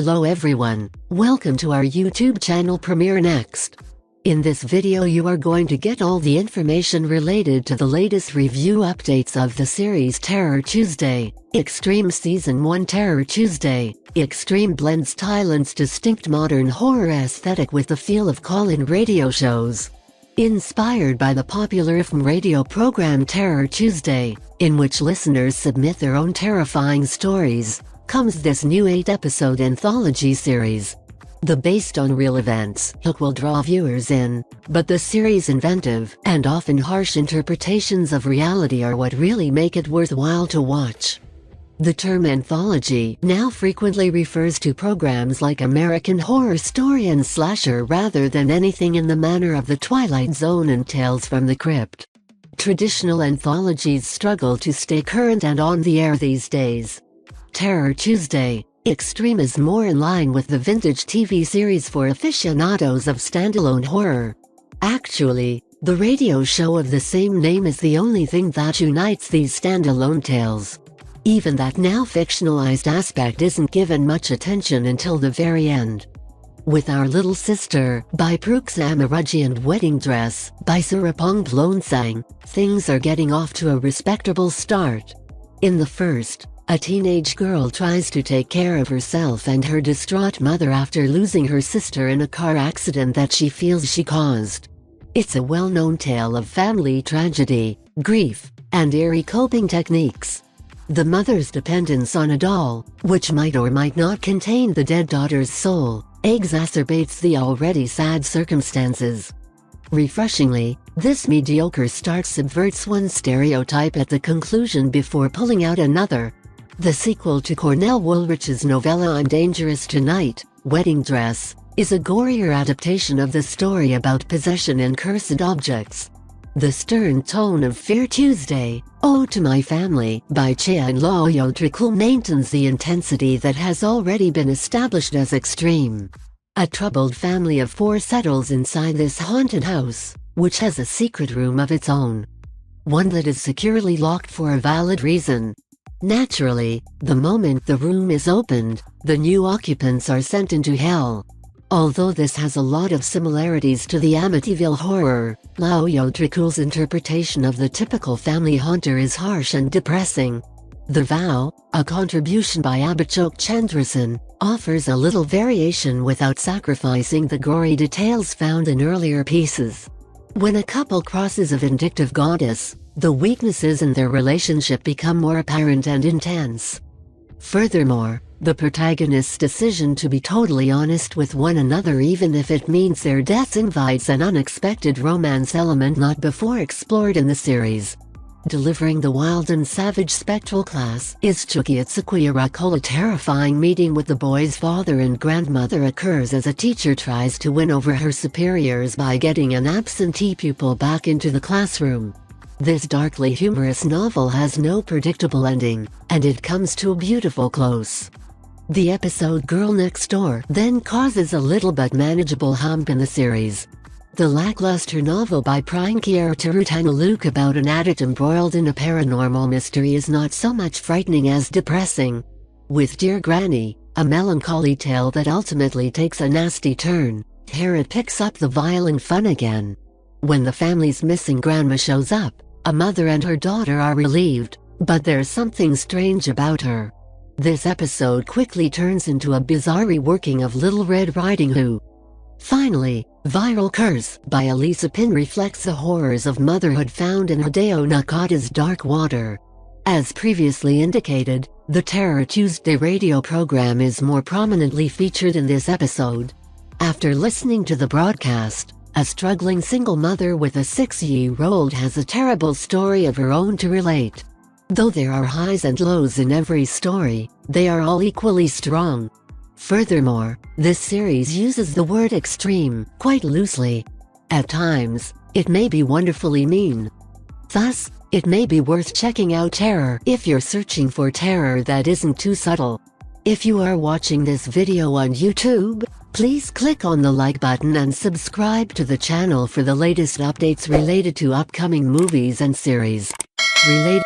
Hello everyone, welcome to our YouTube channel Premiere Next. In this video you are going to get all the information related to the latest review updates of the series Terror Tuesday, Extreme Season 1 Terror Tuesday. Extreme blends Thailand's distinct modern horror aesthetic with the feel of call-in radio shows. Inspired by the popular FM radio program Terror Tuesday, in which listeners submit their own terrifying stories, comes this new 8-episode anthology series. The based on real events hook will draw viewers in, but the series' inventive and often harsh interpretations of reality are what really make it worthwhile to watch. The term anthology now frequently refers to programs like American Horror Story and Slasher rather than anything in the manner of The Twilight Zone and Tales from the Crypt. Traditional anthologies struggle to stay current and on the air these days. Terror Tuesday, Extreme is more in line with the vintage TV series for aficionados of standalone horror. Actually, the radio show of the same name is the only thing that unites these standalone tales. Even that now fictionalized aspect isn't given much attention until the very end. With Our Little Sister, by Pruk Samaruji and Wedding Dress, by Surapong Blonsang, things are getting off to a respectable start. In the first, a teenage girl tries to take care of herself and her distraught mother after losing her sister in a car accident that she feels she caused. It's a well-known tale of family tragedy, grief, and eerie coping techniques. The mother's dependence on a doll, which might or might not contain the dead daughter's soul, exacerbates the already sad circumstances. Refreshingly, this mediocre start subverts one stereotype at the conclusion before pulling out another. The sequel to Cornell Woolrich's novella I'm Dangerous Tonight, Wedding Dress, is a gorier adaptation of the story about possession and cursed objects. The stern tone of Fear Tuesday, Ode to My Family, by Chean Loyo Trikul maintains the intensity that has already been established as extreme. A troubled family of 4 settles inside this haunted house, which has a secret room of its own. One that is securely locked for a valid reason. Naturally, the moment the room is opened, the new occupants are sent into hell. Although this has a lot of similarities to the Amityville horror, Loyo Trikul's interpretation of the typical family haunter is harsh and depressing. The Vow, a contribution by Abhishek Chandrasen, offers a little variation without sacrificing the gory details found in earlier pieces. When a couple crosses a vindictive goddess, the weaknesses in their relationship become more apparent and intense. Furthermore, the protagonist's decision to be totally honest with one another even if it means their deaths invites an unexpected romance element not before explored in the series. Delivering the wild and savage spectral class is Chukyatsukuya. A terrifying meeting with the boy's father and grandmother occurs as a teacher tries to win over her superiors by getting an absentee pupil back into the classroom. This darkly humorous novel has no predictable ending, and it comes to a beautiful close. The episode Girl Next Door then causes a little but manageable hump in the series. The lackluster novel by Prankier Tarutanaluk about an addict embroiled in a paranormal mystery is not so much frightening as depressing. With Dear Granny, a melancholy tale that ultimately takes a nasty turn, Harriet picks up the violent fun again. When the family's missing grandma shows up, a mother and her daughter are relieved, but there's something strange about her. This episode quickly turns into a bizarre reworking of Little Red Riding Hood. Finally, Viral Curse by Elisa Pin reflects the horrors of motherhood found in Hideo Nakata's Dark Water. As previously indicated, the Terror Tuesday radio program is more prominently featured in this episode. After listening to the broadcast, a struggling single mother with a 6-year-old has a terrible story of her own to relate. Though there are highs and lows in every story, they are all equally strong. Furthermore, this series uses the word extreme quite loosely. At times, it may be wonderfully mean. Thus, it may be worth checking out Terror if you're searching for terror that isn't too subtle. If you are watching this video on YouTube, please click on the like button and subscribe to the channel for the latest updates related to upcoming movies and series. Related